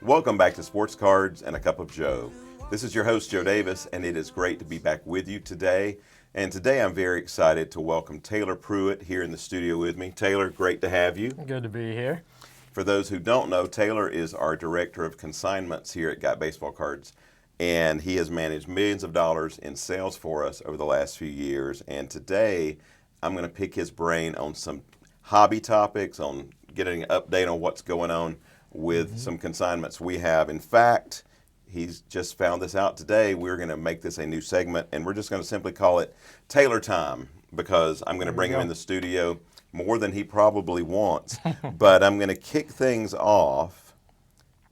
Welcome back to Sports Cards and a Cup of Joe. This is your host, Joe Davis, and it is great to be back with you today. And today I'm very excited to welcome Taylor Pruitt here in the studio with me. Taylor, great to have you. Good to be here. For those who don't know, Taylor is our Director of Consignments here at GotBaseballCards, and he has managed millions of dollars in sales for us over the last few years. And today I'm going to pick his brain on some hobby topics, on getting an update on what's going on with some consignments we have. In fact, he's just found this out today. We're going to make this a new segment, and we're just going to simply call it Taylor Time, because I'm going to bring him in the studio more than he probably wants. But I'm going to kick things off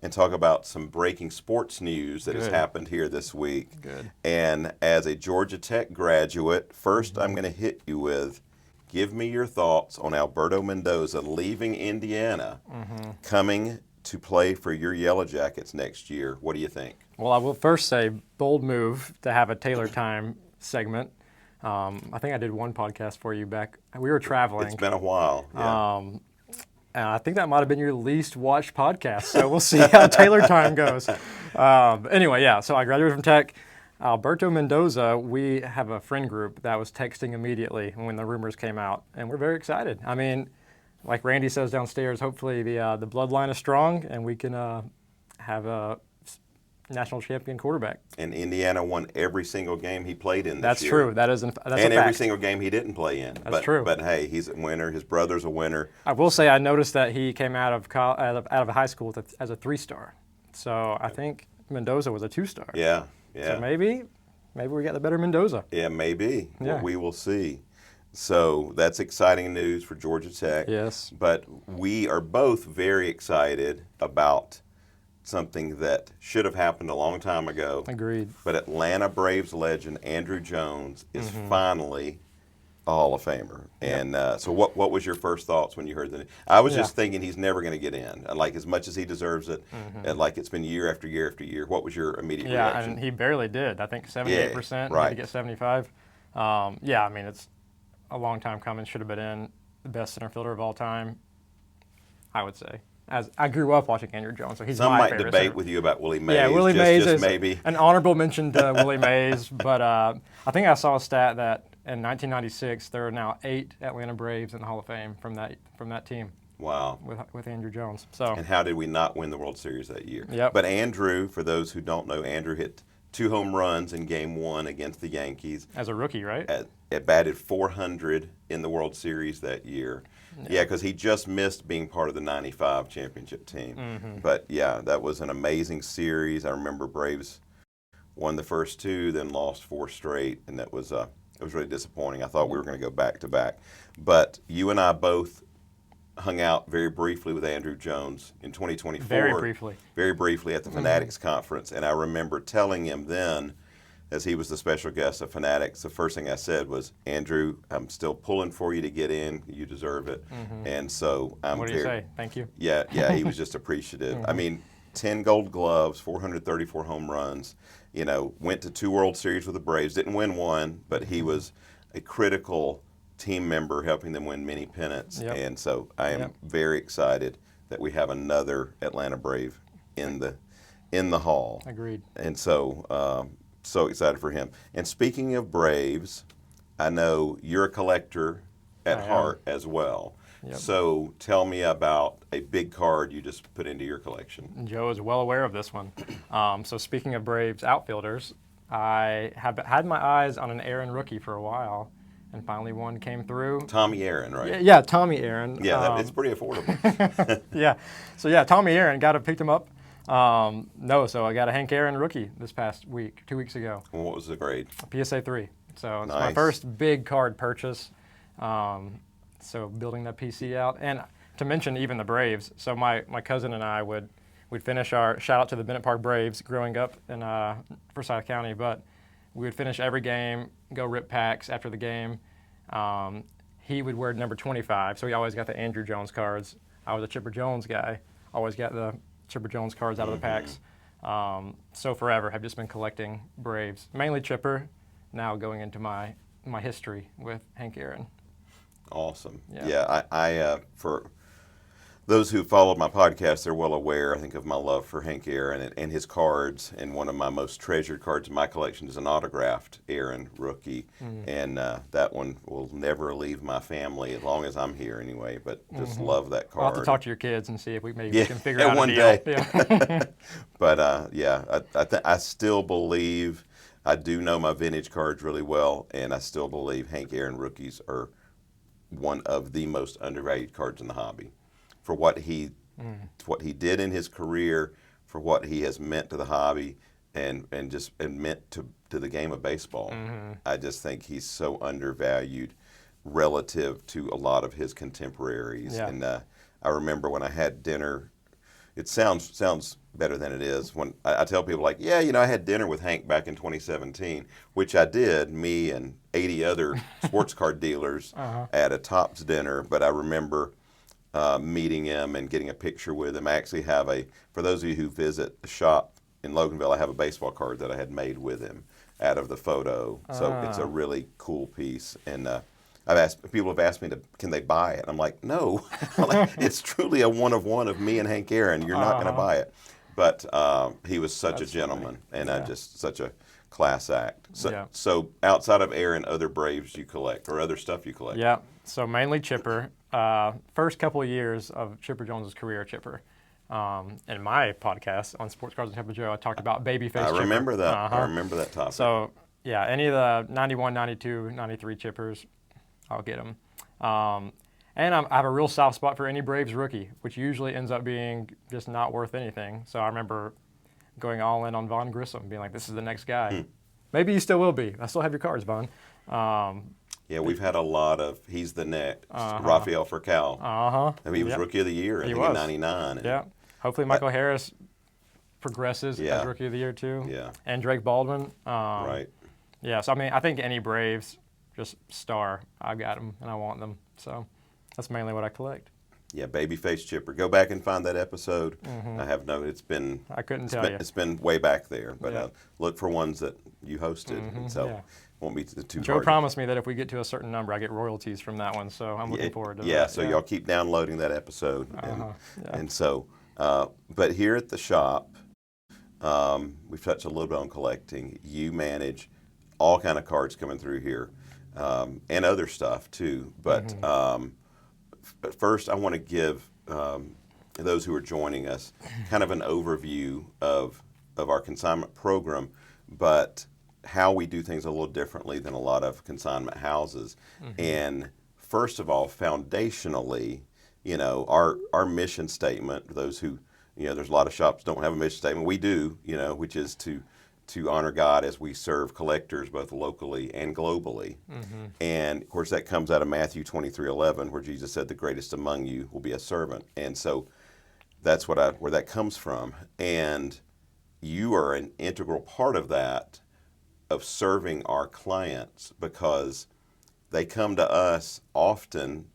and talk about some breaking sports news that has happened here this week. Good. And as a Georgia Tech graduate, first I'm going to hit you with, give me your thoughts on Alberto Mendoza leaving Indiana, coming to play for your Yellow Jackets next year. What do you think? Well, I will first say, bold move to have a Taylor Time segment. I think I did one podcast for you back. We were traveling. It's been a while. Yeah. And I think that might have been your least watched podcast. So we'll see how Taylor Time goes. Anyway, yeah. So I graduated from Tech. Alberto Mendoza, we have a friend group that was texting immediately when the rumors came out, and we're very excited. I mean, like Randy says downstairs, hopefully the bloodline is strong and we can have a national champion quarterback. And Indiana won every single game he played in this That's year. true. That's and a every fact. single game he didn't play in. That's true. But hey, he's a winner. His brother's a winner. I will say I noticed that he came out of high school as a 3-star. So I think Mendoza was a 2-star. Yeah, yeah. So maybe we got the better Mendoza. Yeah, maybe. Yeah. Well, we will see. So that's exciting news for Georgia Tech. Yes. But we are both very excited about something that should have happened a long time ago. Agreed. But Atlanta Braves legend Andrew Jones is finally a Hall of Famer. And so what was your first thoughts when you heard that? I was just thinking he's never going to get in. Like, as much as he deserves it, and like it's been year after year after year. What was your immediate reaction? Yeah, and he barely did. I think 78%. right. He had to get 75. Yeah, I mean, it's a long time coming. Should have been in. The best center fielder of all time, I would say. As I grew up watching Andrew Jones, so he's Some my might favorite debate center. with you about Willie Mays. Yeah, Willie Mays just is maybe an honorable mention to Willie Mays, but I think I saw a stat that in 1996 there are now 8 Atlanta Braves in the Hall of Fame from that team. Wow. With Andrew Jones. So. And how did we not win the World Series that year? Yep. But Andrew, for those who don't know, Andrew hit 2 home runs in Game 1 against the Yankees. As a rookie, right? It batted 400 in the World Series that year. Yeah, because he just missed being part of the '95 championship team. But yeah, that was an amazing series. I remember Braves won the first 2, then lost 4 straight, and it was really disappointing. I thought we were going to go back to back. But you and I both hung out very briefly with Andrew Jones in 2024. Very briefly at the Fanatics Conference. And I remember telling him then, as he was the special guest of Fanatics, the first thing I said was, Andrew, I'm still pulling for you to get in. You deserve it. And so I'm What do you say? Thank you. Yeah, he was just appreciative. I mean, 10 gold gloves, 434 home runs, went to 2 World Series with the Braves, didn't win one, but he was a critical team member helping them win many pennants. Yep. And so I am very excited that we have another Atlanta Brave in the Hall. Agreed. And so so excited for him. And speaking of Braves, I know you're a collector at heart as well. Yep. So tell me about a big card you just put into your collection. Joe is well aware of this one. So speaking of Braves outfielders, I have had my eyes on an Aaron rookie for a while, and finally one came through. Tommy Aaron, right? Yeah, Tommy Aaron. Yeah, it's pretty affordable. Yeah. So Tommy Aaron, picked him up. So I got a Hank Aaron rookie this past week, 2 weeks ago. Well, what was the grade? PSA 3. So it's Nice. my first big card purchase. So building that PC out. And to mention even the Braves, so my cousin and I we'd finish our, shout out to the Bennett Park Braves growing up in Forsyth County, but we would finish every game, go rip packs after the game. He would wear number 25, so he always got the Andrew Jones cards. I was a Chipper Jones guy, always got the Chipper Jones cards out of the packs. So forever, have just been collecting Braves, mainly Chipper, now going into my history with Hank Aaron. Awesome. Yeah. Yeah, I for those who followed my podcast, they're well aware, I think, of my love for Hank Aaron and his cards. And one of my most treasured cards in my collection is an autographed Aaron rookie. And that one will never leave my family as long as I'm here anyway. But just love that card. I'll have to talk to your kids and see if we maybe can figure Yeah, out one a deal. day. Yeah. But I still believe, I do know my vintage cards really well, and I still believe Hank Aaron rookies are one of the most undervalued cards in the hobby. For what he did in his career, for what he has meant to the hobby, and meant to the game of baseball. I just think he's so undervalued relative to a lot of his contemporaries. Yeah. And I remember when I had dinner. It sounds better than it is when I tell people, like, yeah, I had dinner with Hank back in 2017, which I did, me and 80 other sports card dealers at a Topps dinner. But I remember meeting him and getting a picture with him. I actually have for those of you who visit the shop in Loganville, I have a baseball card that I had made with him out of the photo. So it's a really cool piece. And people have asked me can they buy it? I'm like, no. It's truly a one of me and Hank Aaron. You're not going to buy it. But he was such a gentleman, and just such a class act. So outside of Aaron, other Braves you collect, or other stuff you collect? Yeah, so mainly Chipper. First couple of years of Chipper Jones's career, Chipper. In my podcast on Sports Cards and Tampa Joe, I talked about babyface Chipper. I remember that. I remember that topic. So, yeah, any of the 91, 92, 93 Chippers, I'll get them. And I have a real soft spot for any Braves rookie, which usually ends up being just not worth anything. So I remember going all in on Vaughn Grissom, being like, this is the next guy. Maybe you still will be. I still have your cards, Vaughn. Yeah, we've had a lot of, he's the next, Rafael Furcal. I mean, he was Rookie of the Year, I think, in 99. Yeah. Hopefully Michael Harris progresses as Rookie of the Year, too. Yeah. And Drake Baldwin. Right. Yeah, so I mean, I think any Braves, just star, I got them and I want them. So that's mainly what I collect. Yeah, babyface Chipper. Go back and find that episode. I have it's been. I couldn't tell you. It's been way back there, but look for ones that you hosted, and so won't be too Joe hard. promised me that if we get to a certain number, I get royalties from that one, so I'm looking forward to that. Yeah, so y'all keep downloading that episode, and so. But here at the shop, we've touched a little bit on collecting. You manage all kind of cards coming through here, and other stuff too. But first, I want to give those who are joining us kind of an overview of our consignment program, but how we do things a little differently than a lot of consignment houses. And first of all, foundationally, our mission statement, those who, there's a lot of shops don't have a mission statement. We do, which is to honor God as we serve collectors both locally and globally. And of course that comes out of Matthew 23:11, where Jesus said, the greatest among you will be a servant. And so that's where that comes from. And you are an integral part of that, of serving our clients, because they come to us often.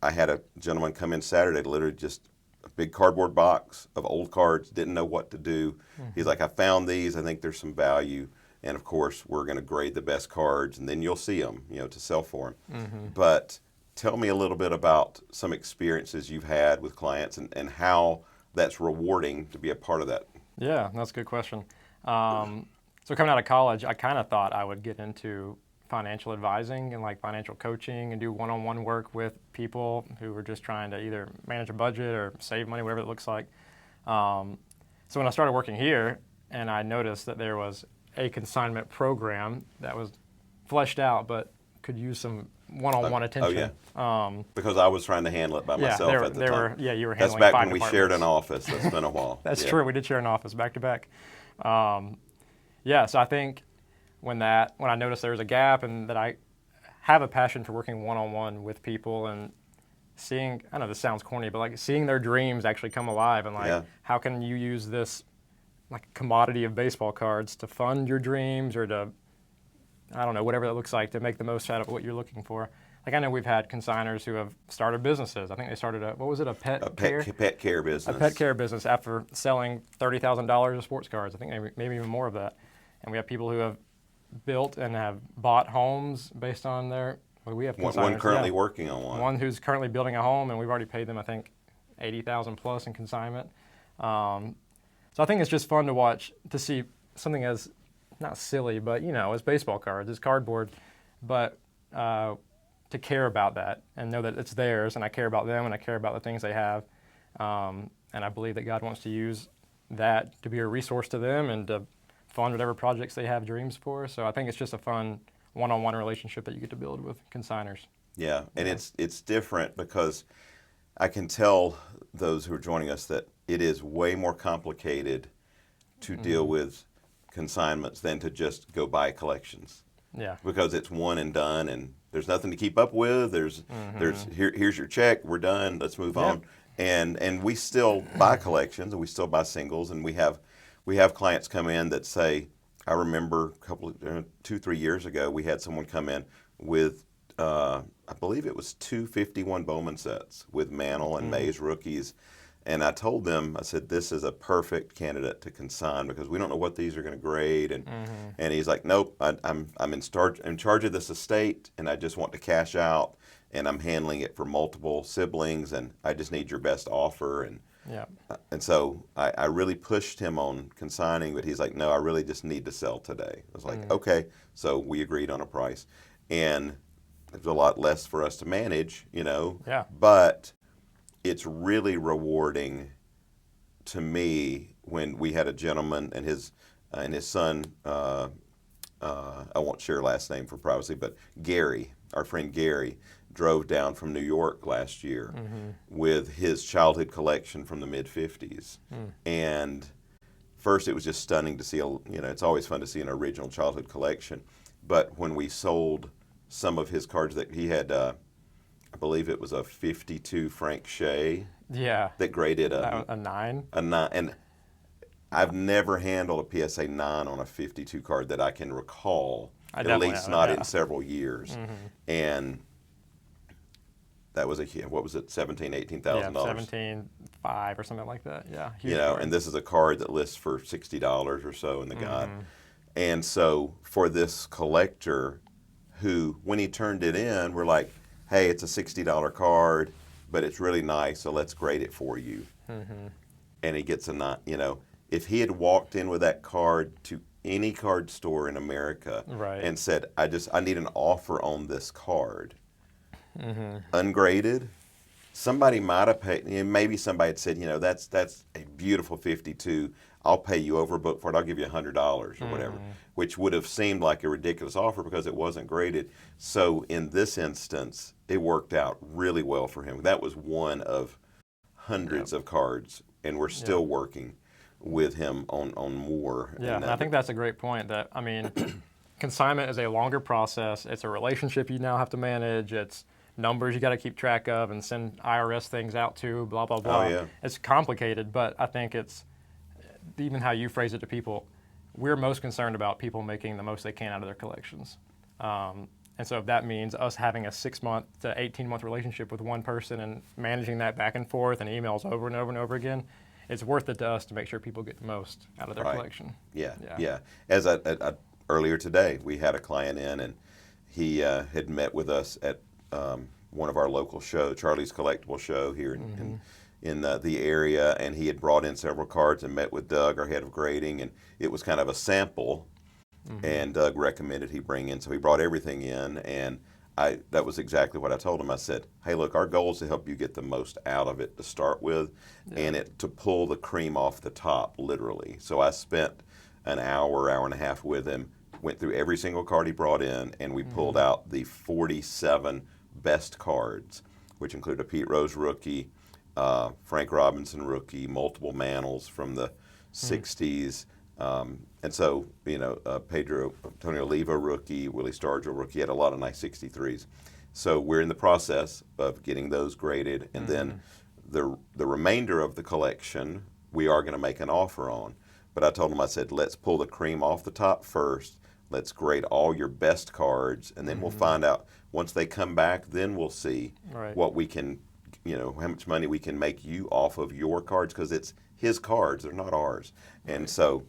I had a gentleman come in Saturday, literally just a big cardboard box of old cards, didn't know what to do. He's like, I found these, I think there's some value. And of course, we're going to grade the best cards, and then you'll see them, to sell for them. But tell me a little bit about some experiences you've had with clients and how that's rewarding to be a part of that. Yeah, that's a good question. So coming out of college, I kind of thought I would get into financial advising and like financial coaching and do one-on-one work with people who were just trying to either manage a budget or save money, whatever it looks like. So when I started working here, and I noticed that there was a consignment program that was fleshed out but could use some one-on-one attention. Because I was trying to handle it by myself at the time. You were handling That's back 5 when we departments. shared an office. That's been a while. That's true. We did share an office back to back. So I think when I noticed there was a gap and that I have a passion for working one-on-one with people and seeing, I know this sounds corny, but like seeing their dreams actually come alive, and like how can you use this like commodity of baseball cards to fund your dreams or to, I don't know, whatever that looks like, to make the most out of what you're looking for. Like I know we've had consigners who have started businesses. I think they started a pet care business. A pet care business after selling $30,000 of sports cards. I think maybe even more of that. And we have people who have built and have bought homes based on their. Well, we have one currently working on one. One who's currently building a home, and we've already paid them, I think, 80,000 plus in consignment. So I think it's just fun to watch, to see something as, not silly, but as baseball cards, it's cardboard, but to care about that and know that it's theirs, and I care about them, and I care about the things they have, and I believe that God wants to use that to be a resource to them and to fund whatever projects they have dreams for. So I think it's just a fun one-on-one relationship that you get to build with consigners. Yeah, and it's different because I can tell those who are joining us that it is way more complicated to deal with consignments than to just go buy collections. Yeah. Because it's one and done, and there's nothing to keep up with. There's here's your check. We're done. Let's move on. And we still buy collections, and we still buy singles, and we have clients come in that say, I remember a couple of 2-3 years ago, we had someone come in with I believe it was 251 Bowman sets with Mantle and Mays rookies. And I told them, I said, this is a perfect candidate to consign because we don't know what these are going to grade. And he's like, nope, I'm in charge of this estate, and I just want to cash out, and I'm handling it for multiple siblings, and I just need your best offer. And so I really pushed him on consigning, but he's like, no, I really just need to sell today. I was like, okay. So we agreed on a price. And it was a lot less for us to manage, Yeah. but it's really rewarding to me when we had a gentleman and his son, I won't share last name for privacy, but Gary, our friend Gary, drove down from New York last year with his childhood collection from the mid-'50s. And first it was just stunning to see, it's always fun to see an original childhood collection. But when we sold some of his cards that he had, I believe it was a 52 Frank Shea. Yeah. That graded a 9. A 9. And I've never handled a PSA 9 on a 52 card that I can recall, at least not in several years. And that was what was it, $17,000, $18,000? Yeah, $17,500 or something like that. Yeah. Huge and this is a card that lists for $60 or so in the guide. And so for this collector who, when he turned it in, we're like, hey, it's a $60 card, but it's really nice, so let's grade it for you. And he gets a 9. If he had walked in with that card to any card store in America and said, I need an offer on this card, ungraded, somebody might have paid, maybe somebody had said, that's a beautiful 52, I'll pay you overbook for it, I'll give you $100 or whatever, which would have seemed like a ridiculous offer because it wasn't graded. So in this instance, it worked out really well for him. That was one of hundreds of cards, and we're still working with him on more. Yeah, and I think that's a great point. That, consignment is a longer process. It's a relationship you now have to manage. It's numbers you got to keep track of and send IRS things out to, blah, blah, blah. Oh, yeah. It's complicated, but I think it's, even how you phrase it to people, we're most concerned about people making the most they can out of their collections. And so if that means us having a 6-month to 18-month relationship with one person and managing that back and forth and emails over and over and over again, it's worth it to us to make sure people get the most out of their collection. Yeah. As earlier today, we had a client in, and he had met with us at one of our local shows, Charlie's Collectible Show here in the area, and he had brought in several cards and met with Doug, our head of grading, and it was kind of a sample. And Doug recommended he bring in, so he brought everything in, and that was exactly what I told him. I said, hey, look, our goal is to help you get the most out of it to start with, and to pull the cream off the top, literally. So I spent an hour and a half with him, went through every single card he brought in, and we pulled out the 47 best cards, which include a Pete Rose rookie, Frank Robinson rookie, multiple Mantles from the 60s, and so, Pedro Antonio Oliva rookie, Willie Stargell rookie, had a lot of nice 63s. So we're in the process of getting those graded, and then the remainder of the collection we are going to make an offer on. But I told him, I said, let's pull the cream off the top first. Let's grade all your best cards, and then we'll find out, once they come back, then we'll see what we can, how much money we can make you off of your cards, because it's his cards, they're not ours. And so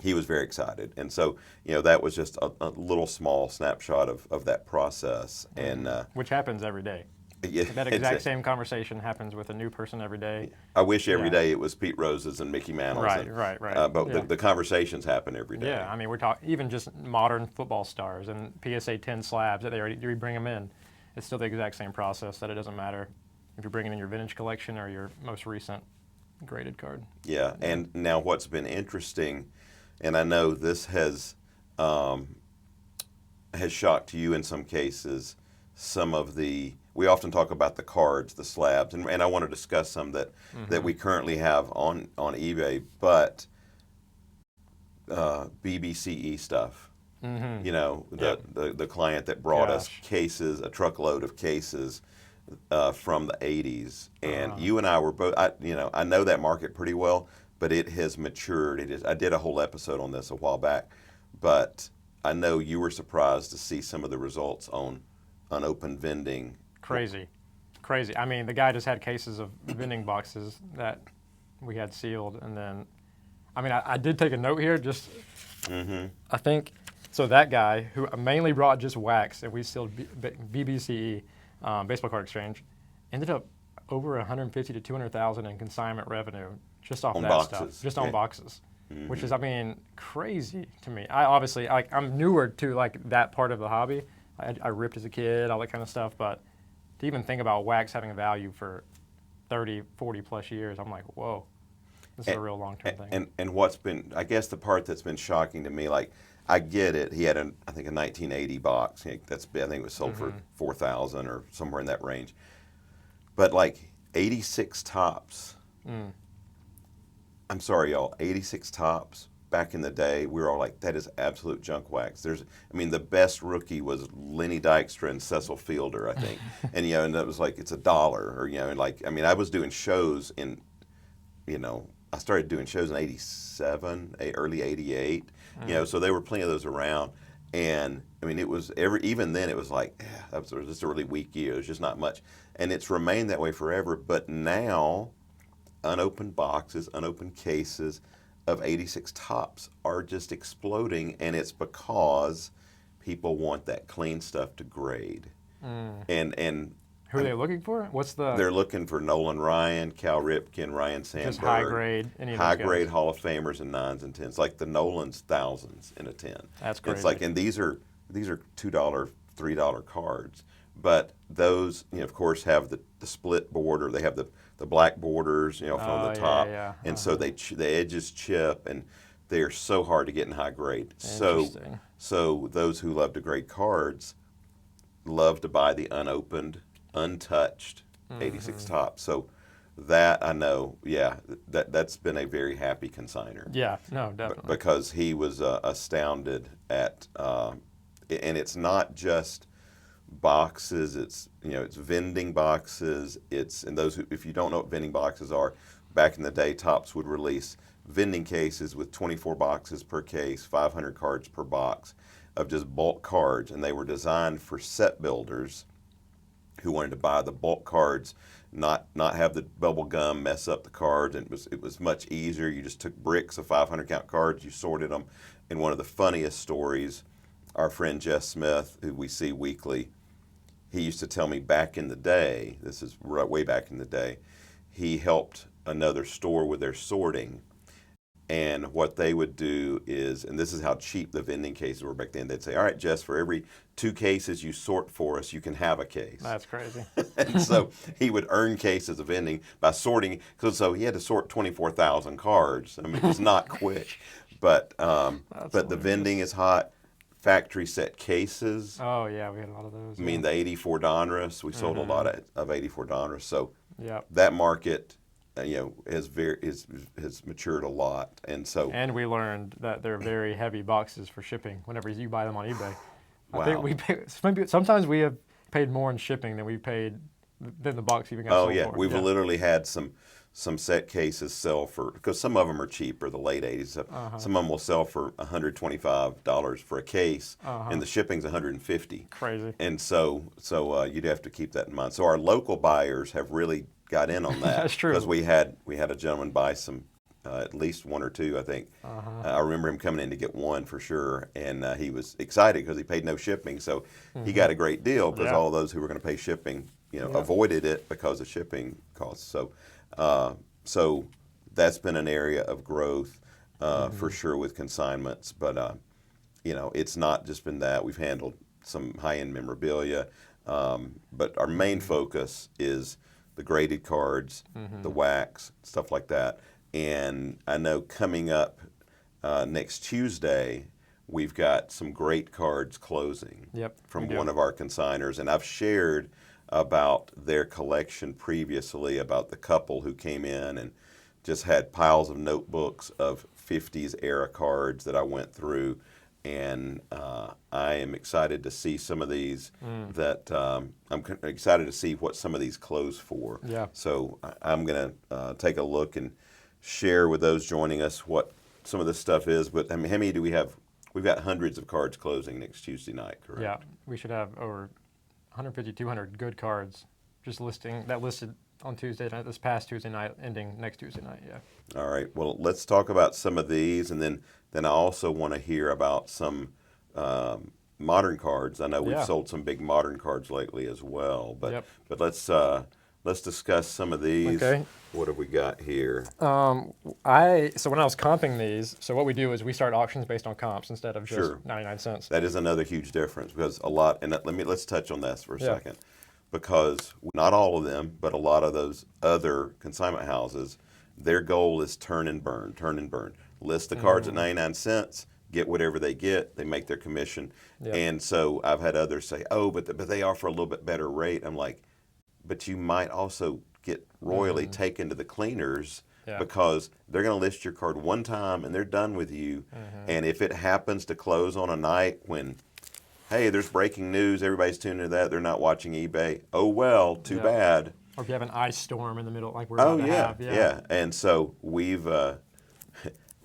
he was very excited. And so, that was just a little small snapshot of that process. And which happens every day. Yeah, That exact same conversation happens with a new person every day. I wish every Yeah. day it was Pete Rose's and Mickey Mantle's. Right, and, right, right. But Yeah. the conversations happen every day. Yeah, I mean, we're talking even just modern football stars and PSA 10 slabs that we bring them in. It's still the exact same process. That it doesn't matter if you're bringing in your vintage collection or your most recent graded card. Yeah, and now what's been interesting, and I know this has shocked you in some cases. Some of we often talk about the cards, the slabs, and I want to discuss some that we currently have on eBay, but BBCE stuff. You know, the client that brought us cases, a truckload of cases from the 80s, and you and I were both. I know that market pretty well, but it has matured. I did a whole episode on this a while back, but I know you were surprised to see some of the results on unopened vending. Crazy. I mean, the guy just had cases of vending boxes that we had sealed, and then, I mean, I did take a note here. Just, I think, so that guy who mainly brought just wax, and we sealed BBCE, baseball card exchange, ended up over 150 to 200,000 in consignment revenue just off On that boxes. stuff, just on boxes, which is, I mean, crazy to me. I obviously, I'm newer to like that part of the hobby. I ripped as a kid, all that kind of stuff, but to even think about wax having a value for 30, 40 plus years, I'm like, whoa, this is a real long-term thing. And what's been, I guess the part that's been shocking to me, like, I get it. He had, I think, a 1980 box. I think it was sold for 4,000 or somewhere in that range. But like 86 tops. I'm sorry, y'all. 86 tops. Back in the day, we were all like, that is absolute junk wax. The best rookie was Lenny Dykstra and Cecil Fielder, I think. And, and that was like, it's $1. Or, I was doing shows in, I started doing shows in 87, early 88. So there were plenty of those around. And, it was even then it was like, that was just a really weak year. There's just not much. And it's remained that way forever. But now, unopened boxes, unopened cases of 86 tops are just exploding, and it's because people want that clean stuff to grade. And who are they looking for? They're looking for Nolan Ryan, Cal Ripken, Ryan Sandberg. Just high grade, high grade Hall of Famers in 9s and 10s, like the Nolan's thousands in a 10. That's crazy. It's like, and these are $2, $3 cards, but those, of course, have the split border. They have the black borders, from the top, and so the edges chip, and they are so hard to get in high grade. So those who love to grade cards love to buy the unopened, untouched 86 tops. So that I know, that's been a very happy consigner. Yeah, no, definitely. Because he was astounded at, and it's not just boxes, it's vending boxes, and those who, if you don't know what vending boxes are, back in the day Topps would release vending cases with 24 boxes per case, 500 cards per box of just bulk cards, and they were designed for set builders who wanted to buy the bulk cards, not have the bubble gum mess up the cards, and it was much easier. You just took bricks of 500 count cards, you sorted them. And one of the funniest stories, our friend Jess Smith, who we see weekly, he used to tell me back in the day, this is way back in the day, he helped another store with their sorting. And what they would do is, and this is how cheap the vending cases were back then, they'd say, all right, Jess, for every 2 cases you sort for us, you can have a case. That's crazy. And so he would earn cases of vending by sorting, so he had to sort 24,000 cards. It was not quick. But the vending is hot. Factory set cases. Oh yeah, we had a lot of those. The 84 Donruss, we sold a lot of 84 Donruss. So yep. that market, has matured a lot, and we learned that they're very heavy boxes for shipping whenever you buy them on eBay. Wow. I think sometimes we have paid more in shipping than the box even got sold for. We've literally had some set cases sell for, because some of them are cheaper, the late 80s. Some of them will sell for $125 for a case, and the shipping's $150. Crazy. And so you'd have to keep that in mind. So our local buyers have really got in on that. That's true. Because we had a gentleman buy some, at least 1 or 2, I think. I remember him coming in to get 1 for sure, and he was excited because he paid no shipping. So he got a great deal because all those who were going to pay shipping, avoided it because of shipping costs. So that's been an area of growth for sure with consignments. But it's not just been that. We've handled some high-end memorabilia, but our main focus is the graded cards, the wax, stuff like that. And I know coming up next Tuesday, we've got some great cards closing from one of our consigners. And I've shared about their collection previously, about the couple who came in and just had piles of notebooks of 50s era cards that I went through. And I am excited to see some of these I'm excited to see what some of these close for. Yeah. So I'm going to take a look and share with those joining us what some of this stuff is. But I mean, how many do we have? We've got hundreds of cards closing next Tuesday night, correct? Yeah, we should have over 150, 200 good cards just listed on Tuesday night, this past Tuesday night, ending next Tuesday night, yeah. All right, well, let's talk about some of these, and then I also want to hear about some modern cards. I know we've sold some big modern cards lately as well, but let's discuss some of these. Okay. What have we got here? So when I was comping these, so what we do is we start auctions based on comps instead of just 99 cents. That is another huge difference because let's touch on this for a second. Because not all of them, but a lot of those other consignment houses, their goal is turn and burn. List the cards at 99 cents, get whatever they get, they make their commission. And so I've had others say, oh, but they offer a little bit better rate. I'm like, but you might also get royally taken to the cleaners because they're going to list your card one time and they're done with you. And if it happens to close on a night when, hey, there's breaking news, everybody's tuning to that, they're not watching eBay, oh well, too bad. Or if you have an ice storm in the middle, like we're about to have. Yeah. And so we've,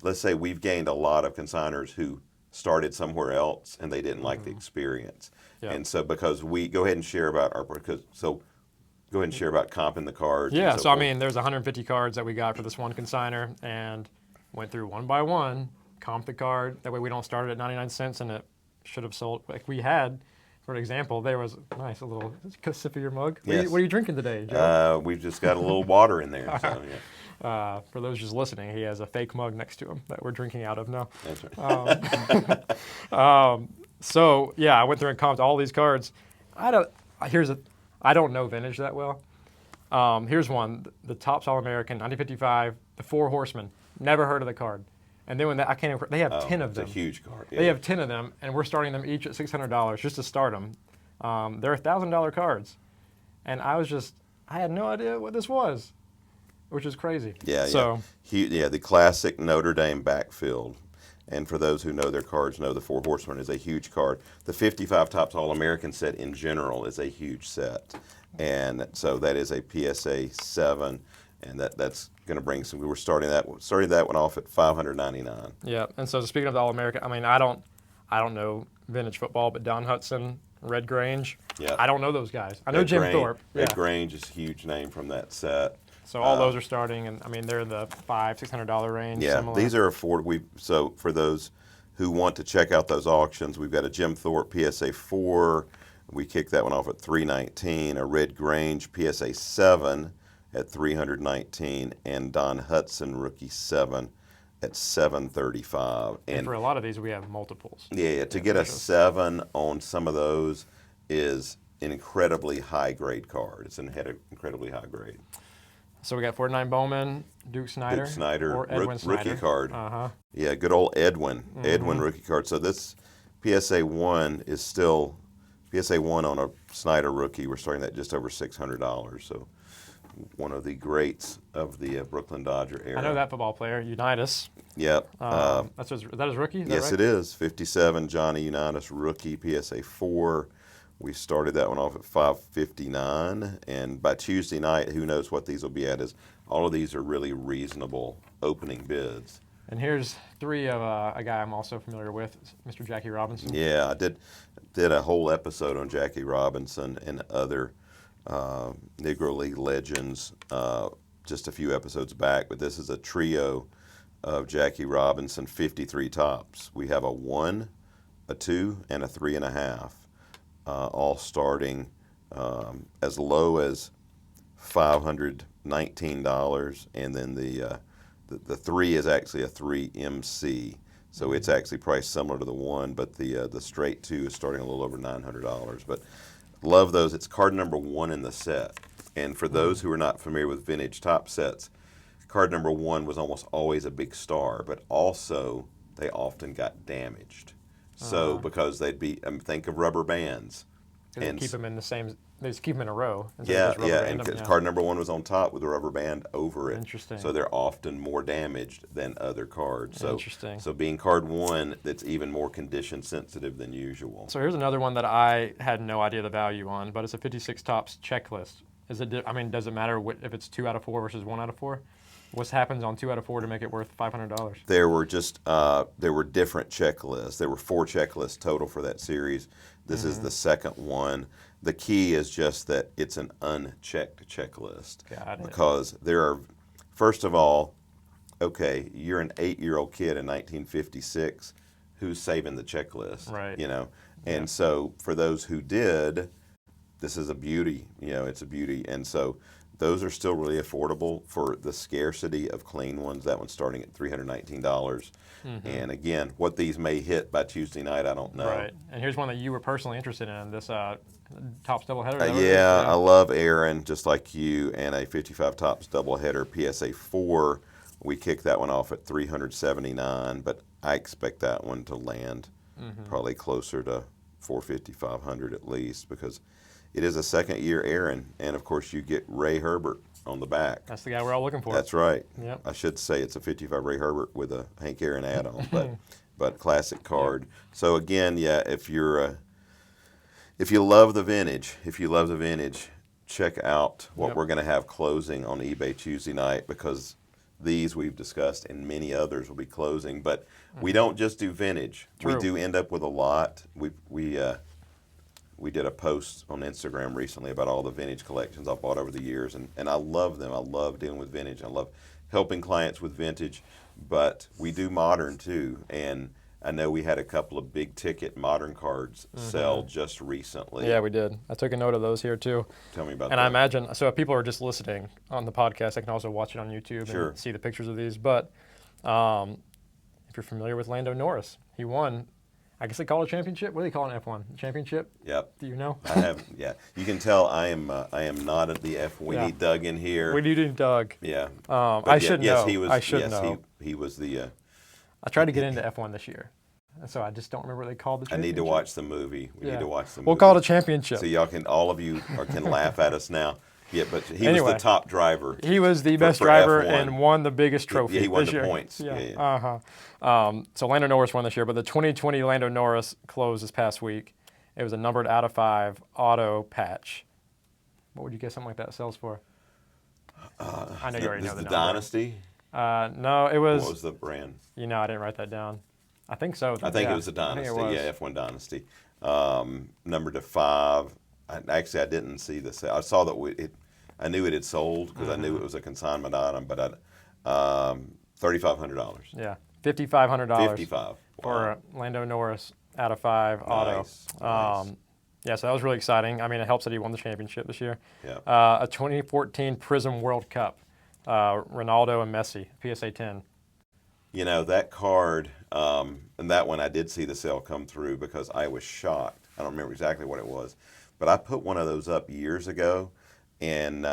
let's say we've gained a lot of consigners who started somewhere else and they didn't like the experience. And so because we, go ahead and share about go ahead and share about comping the cards. Yeah, so I mean, there's 150 cards that we got for this one consigner and went through one by one, comped the card. That way we don't start it at 99 cents and it should have sold. Like we had, for example, there was a nice little sip of your mug. What are you drinking today, Joe? We've just got a little water in there. So, for those just listening, he has a fake mug next to him that we're drinking out of now. That's right. So yeah, I went through and comped all these cards. I don't know vintage that well. Here's one, the Topps All-American 1955, the Four Horsemen. Never heard of the card. And then when they have 10 of them. It's a huge card. They have 10 of them, and we're starting them each at $600 just to start them. They're $1,000 cards. And I had no idea what this was, which is crazy. The classic Notre Dame backfield. And for those who know their cards, know the Four Horsemen is a huge card. The 55 Topps All-American set in general is a huge set. And so that is a PSA 7. And that's going to bring some. We were starting that one off at $599. Yeah, and so speaking of the All-American, I mean, I don't know vintage football, but Don Hudson, Red Grange, I don't know those guys. I know Jim Thorpe. Red Grange is a huge name from that set. So all those are starting, and I mean they're in the $500-$600 range. Yeah, similar. These are affordable. So for those who want to check out those auctions, we've got a Jim Thorpe PSA 4. We kicked that one off at $319. A Red Grange PSA 7 at $319, and Don Hudson Rookie 7 at $735. And for a lot of these, we have multiples. Yeah, to get a 7 on some of those is an incredibly high grade card. It's an incredibly high grade. So we got 49 Bowman, Duke Snyder, or Edwin Snyder. Rookie card. Yeah, good old Edwin. Edwin rookie card. So this PSA 1 is still PSA 1 on a Snyder rookie. We're starting at just over $600. So one of the greats of the Brooklyn Dodger era. I know that football player, Unitas. Yep. Is that his rookie? Yes, right? It is. 57 Johnny Unitas rookie PSA 4. We started that one off at $559, and by Tuesday night, who knows what these will be at? Is all of these are really reasonable opening bids. And here's 3 of a guy I'm also familiar with, Mr. Jackie Robinson. Yeah, I did a whole episode on Jackie Robinson and other Negro League legends just a few episodes back, but this is a trio of Jackie Robinson 53 tops. We have a 1, a 2, and a 3.5. All starting as low as $519, and then the 3 is actually a 3MC. So it's actually priced similar to the 1, but the straight 2 is starting a little over $900. But love those. It's card number 1 in the set. And for those who are not familiar with vintage top sets, card number 1 was almost always a big star, but also they often got damaged. So because they'd be, think of rubber bands. They keep them in the same. They just keep them in a row. Yeah, and card number 1 was on top with a rubber band over it. Interesting. So they're often more damaged than other cards. So, Interesting. So being card 1, that's even more condition sensitive than usual. So here's another one that I had no idea the value on, but it's a 56 tops checklist. Is it? I mean, does it matter if it's 2 out of 4 versus 1 out of 4? What happens on 2 out of 4 to make it worth $500? There were different checklists. There were 4 checklists total for that series. This is the second one. The key is just that it's an unchecked checklist. Got it. Because there are, first of all, okay, you're an 8-year-old kid in 1956. Who's saving the checklist? Right. You know, and so for those who did, this is a beauty. You know, it's a beauty, and so those are still really affordable for the scarcity of clean ones. That one's starting at $319. And again, what these may hit by Tuesday night, I don't know. Right. And here's one that you were personally interested in, this Tops doubleheader. Yeah, I love Aaron, just like you, and a 55 Tops doubleheader PSA 4. We kicked that one off at $379, but I expect that one to land probably closer to $450, $500 at least, because it is a second-year Aaron, and of course you get Ray Herbert on the back. That's the guy we're all looking for. That's right. Yep. I should say it's a 55 Ray Herbert with a Hank Aaron add-on, but classic card. So again, yeah, if you love the vintage, check out what we're going to have closing on eBay Tuesday night, because these we've discussed and many others will be closing. But we don't just do vintage. True. We do end up with a lot. We did a post on Instagram recently about all the vintage collections I've bought over the years, and I love them. I love dealing with vintage. I love helping clients with vintage, but we do modern too. And I know we had a couple of big ticket modern cards sell just recently. Yeah, we did. I took a note of those here too. Tell me about that. And I imagine, so if people are just listening on the podcast, they can also watch it on YouTube and see the pictures of these. But if you're familiar with Lando Norris, he won, I guess they call it a championship. What do they call an F1 championship? Yep. Do you know? I have. Yeah. You can tell I am not at the F. We need Doug in here. We need Doug. Yeah. I should know. He was. I should know. He was the. I tried to get into F1 this year, and so I just don't remember what they called the I championship. need to watch the movie. We need to watch the movie. We'll call it a championship. So y'all can, all of you can laugh at us now. Yeah, but he was the top driver. He was the best driver F1. and won the biggest trophy he won this the year. points. Yeah. So Lando Norris won this year, but the 2020 Lando Norris closed this past week. It was a numbered out of 5 auto patch. What would you guess something like that sells for? I know you already know the number. Dynasty? No, it was. What was the brand? You know, I didn't write that down. I think so. I think it was the Dynasty. Yeah, F1 Dynasty. Numbered to 5. I didn't see this. I saw that I knew it had sold because I knew it was a consignment item, but $3,500. Yeah, $5,500. 55 for Lando Norris out of 5 auto. Nice. Yeah, so that was really exciting. I mean, it helps that he won the championship this year. Yeah. A 2014 Prism World Cup, Ronaldo and Messi, PSA 10. You know, that card, and that one I did see the sale come through because I was shocked. I don't remember exactly what it was, but I put one of those up years ago, and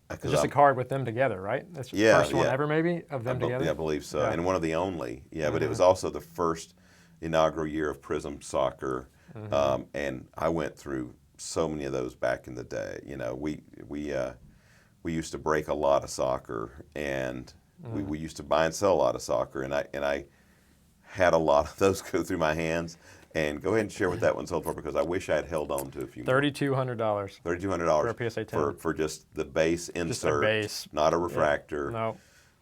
it's just a card with them together, right? That's the first one ever, maybe, of them together? Yeah, I believe so, Yeah. and one of the only. Yeah, but it was also the first inaugural year of Prism Soccer, and I went through so many of those back in the day. You know, we used to break a lot of soccer, and we used to buy and sell a lot of soccer, and I had a lot of those go through my hands. And go ahead and share what that one sold for, because I wish I had held on to a few more. $3,200. $3,200 for a PSA 10. For just the base insert, Just a base. not a refractor, No.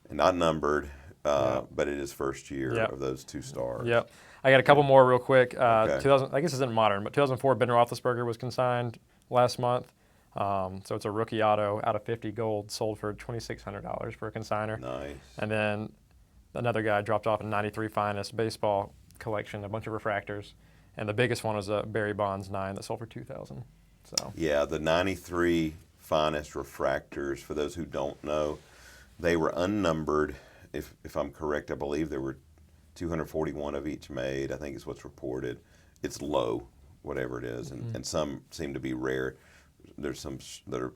and not numbered, but it is first year of those 2 stars. Yep. I got a couple more real quick. Okay. 2000, I guess it's isn't modern, but 2004 Ben Roethlisberger was consigned last month. So it's a rookie auto out of 50 gold, sold for $2,600 for a consigner. Nice. And then another guy dropped off a 93 Finest baseball collection, a bunch of refractors. And the biggest one was a Barry Bonds 9 that sold for $2,000. So Yeah, the 93 finest refractors, for those who don't know, they were unnumbered. If I'm correct, I believe there were 241 of each made, I think is what's reported. It's low, whatever it is, and some seem to be rare. There's some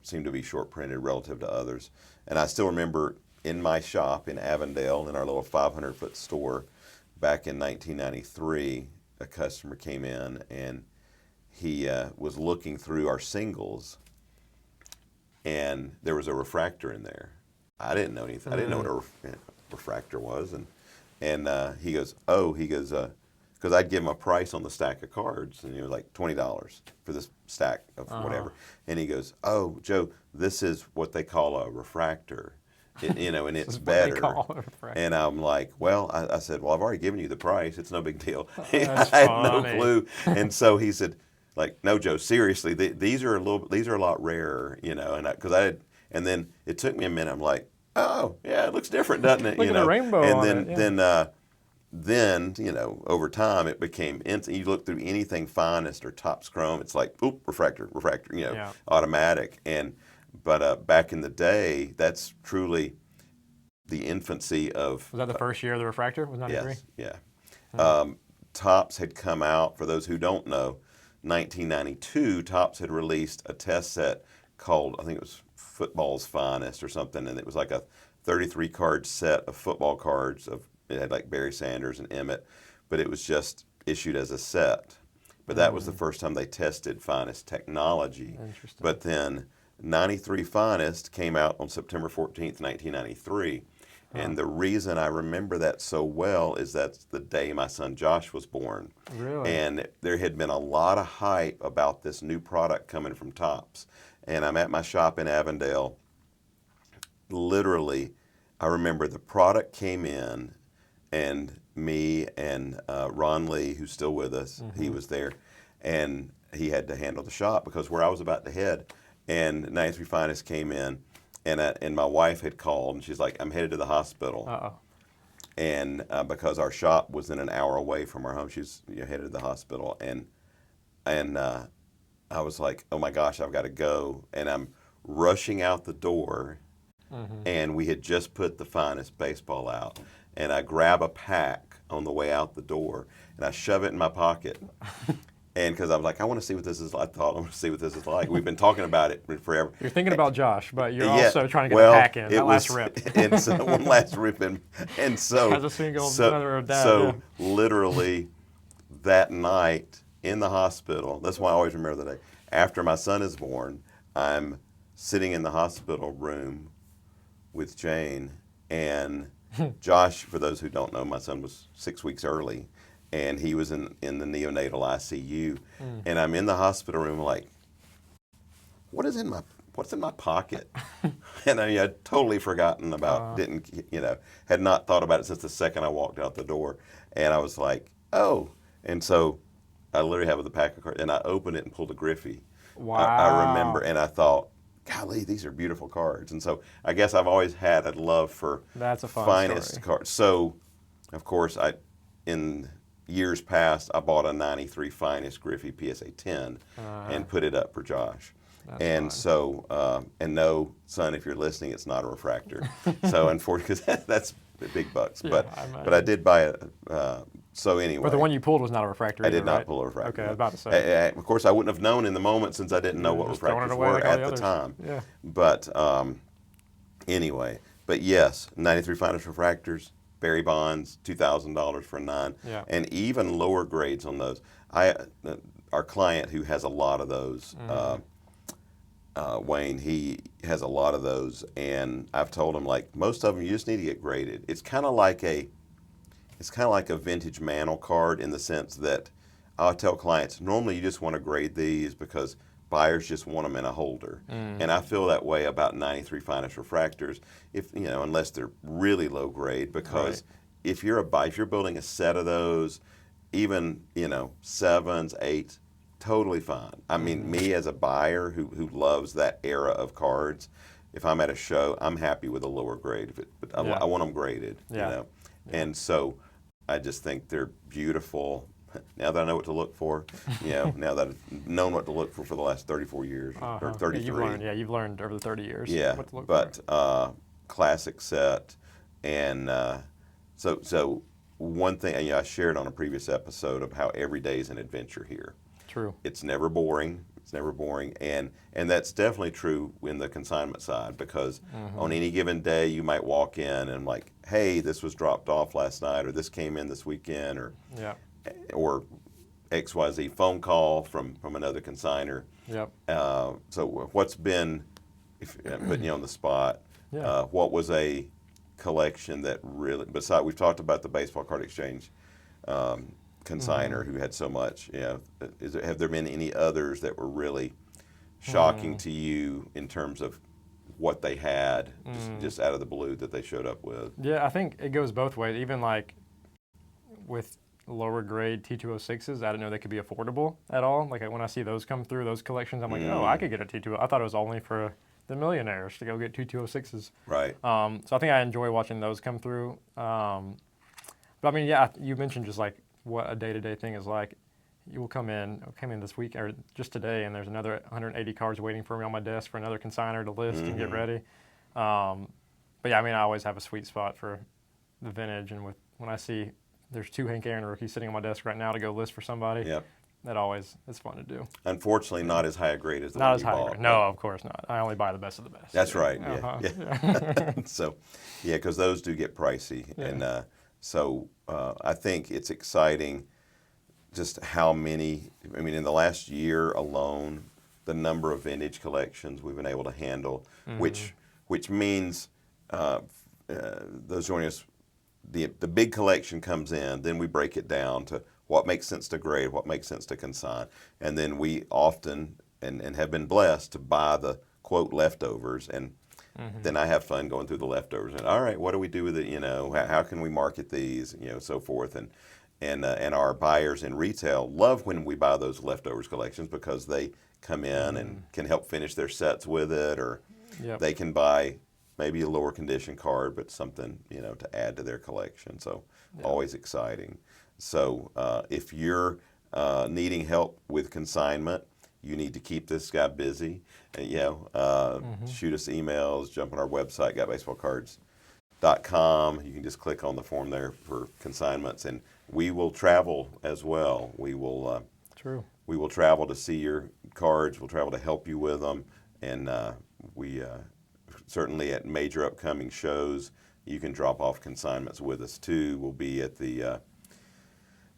seem to be short printed relative to others. And I still remember in my shop in Avondale, in our little 500-foot store, back in 1993, a customer came in and he was looking through our singles, and there was a refractor in there. I didn't know anything. I didn't know what a refractor was, and he goes, because I'd give him a price on the stack of cards, and he was like $20 for this stack of whatever, and he goes, "Oh, Joe, this is what they call a refractor." And it's better. And I'm like, well, I said, well, I've already given you the price. It's no big deal. I had no clue. And so he said, like, no, Joe, seriously, these are a lot rarer, and then it took me a minute. I'm like, oh, yeah, it looks different, doesn't it? Look at the rainbow and on it. then over time it became instant. You look through anything finest or Topps Chrome, it's like, oop, refractor, automatic. But back in the day, that's truly the infancy of. Was that the first year of the refractor? Was 93? Yes, yeah. Topps had come out, for those who don't know, 1992, Topps had released a test set called, I think it was Football's Finest or something, and it was like a 33-card set of football cards. It had like Barry Sanders and Emmett, but it was just issued as a set. But that was the first time they tested Finest technology. Interesting. But then 93 Finest came out on September 14th, 1993. And the reason I remember that so well is that's the day my son Josh was born. Really? And there had been a lot of hype about this new product coming from Topps. And I'm at my shop in Avondale. Literally, I remember the product came in, and me and Ron Lee, who's still with us, he was there, and he had to handle the shop because where I was about to head, and 93 Finest came in, and my wife had called, and she's like, I'm headed to the hospital. Uh-oh. And because our shop was in an hour away from our home, she's headed to the hospital, and I was like, oh my gosh, I've got to go, and I'm rushing out the door, and we had just put the Finest baseball out, and I grab a pack on the way out the door, and I shove it in my pocket. And because I was like, I want to see what this is like. I want to see what this is like. We've been talking about it forever. You're thinking about Josh, but you're also trying to get a pack in. That last rip. And so one last rip. And so, as a single mother of dad. So literally that night in the hospital, that's why I always remember the day. After my son is born, I'm sitting in the hospital room with Jane. And Josh, for those who don't know, my son was 6 weeks early. And he was in the neonatal ICU, and I'm in the hospital room like, what's in my pocket? And I had totally forgotten about, had not thought about it since the second I walked out the door, and I was like, oh, and so I literally have the pack of cards, and I opened it and pulled a Griffey. Wow. I remember, and I thought, golly, these are beautiful cards, and so I guess I've always had a love for finest cards. So, of course, in years past, I bought a 93 Finest Griffey PSA 10 and put it up for Josh. And fun. So, and no, son, if you're listening, it's not a refractor. So, unfortunately, because that's big bucks. Yeah, but I did buy it. So anyway. But the one you pulled was not a refractor either, I did not right? pull a refractor. Okay, I was about to say. Of course, I wouldn't have known in the moment since I didn't know what refractors were at the time. Yeah. But anyway, but yes, 93 Finest refractors. Barry Bonds, $2,000 for a 9, and even lower grades on those. Our client who has a lot of those, Wayne, he has a lot of those, and I've told him like most of them you just need to get graded. It's kind of like a vintage Mantle card in the sense that I'll tell clients normally you just want to grade these because buyers just want them in a holder, and I feel that way about 93 Finest refractors. If unless they're really low grade, because if you're building a set of those, even 7s, 8s, totally fine. I mean, me as a buyer who loves that era of cards, if I'm at a show, I'm happy with a lower grade. But I want them graded, and so I just think they're beautiful. now that I know what to look for, now that I've known what to look for the last 34 years, or 33. You've learned over the 30 years Yeah, what to look but for. classic set, and so one thing I shared on a previous episode of how every day is an adventure here. True. It's never boring. It's never boring, and that's definitely true in the consignment side, because on any given day you might walk in and like, hey, this was dropped off last night, or this came in this weekend, or XYZ phone call from another consigner. Yep. So what's been, if putting you on the spot, what was a collection that really, besides, we've talked about the baseball card exchange consigner who had so much, have there been any others that were really shocking to you in terms of what they had, just out of the blue that they showed up with? Yeah, I think it goes both ways. Even like with lower grade T206s, I didn't know they could be affordable at all. Like when I see those come through, those collections, I'm like, oh, I could get a T2. I thought it was only for the millionaires to go get T206s. Right. So I think I enjoy watching those come through. But I mean, yeah, you mentioned just like what a day-to-day thing is like. You will came in this week or just today, and there's another 180 cards waiting for me on my desk for another consigner to list and get ready. But yeah, I mean, I always have a sweet spot for the vintage, and when I see there's 2 Hank Aaron rookies sitting on my desk right now to go list for somebody, it's fun to do. Unfortunately, not as high a grade as the Not one as you high bought. grade. No, of course not. I only buy the best of the best. That's right. Yeah. So, because those do get pricey, and so I think it's exciting just how many. I mean, in the last year alone, the number of vintage collections we've been able to handle, which means those joining us, the big collection comes in, then we break it down to what makes sense to grade, what makes sense to consign, and then we often and have been blessed to buy the quote leftovers, and then I have fun going through the leftovers and all right, what do we do with it? How can we market these? So forth, and our buyers in retail love when we buy those leftovers collections, because they come in and can help finish their sets with it, or they can buy maybe a lower condition card, but something to add to their collection. So always exciting. So if you're needing help with consignment, you need to keep this guy busy. And, shoot us emails, jump on our website, GotBaseballCards.com. You can just click on the form there for consignments, and we will travel as well. We will we will travel to see your cards. We'll travel to help you with them, and we certainly at major upcoming shows, you can drop off consignments with us too. We'll be at the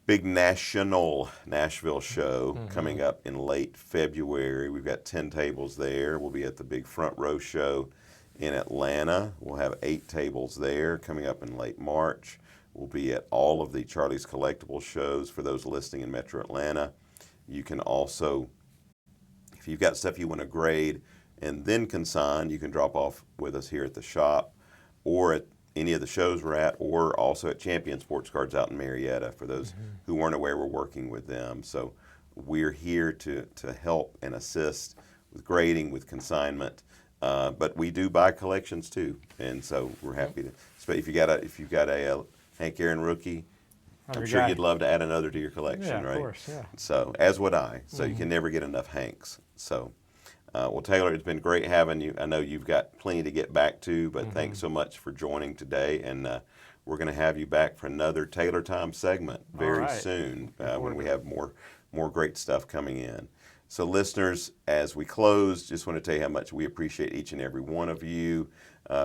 big national Nashville show coming up in late February. We've got 10 tables there. We'll be at the big front row show in Atlanta. We'll have 8 tables there coming up in late March. We'll be at all of the Charlie's Collectible shows for those listing in Metro Atlanta. You can also, if you've got stuff you want to grade and then consign, you can drop off with us here at the shop, or at any of the shows we're at, or also at Champion Sports Cards out in Marietta for those who weren't aware we're working with them. So we're here to help and assist with grading, with consignment, but we do buy collections too, and so we're happy to. So if you've got a Hank Aaron rookie, I'm sure you'd love to add another to your collection, right? Of course, yeah. So as would I. So you can never get enough Hanks. So. Well, Taylor, it's been great having you. I know you've got plenty to get back to, but thanks so much for joining today. And we're going to have you back for another Taylor Time segment very soon when we have more great stuff coming in. So listeners, as we close, just want to tell you how much we appreciate each and every one of you.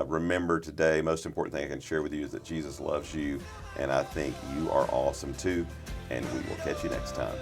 Remember today, most important thing I can share with you is that Jesus loves you, and I think you are awesome too. And we will catch you next time.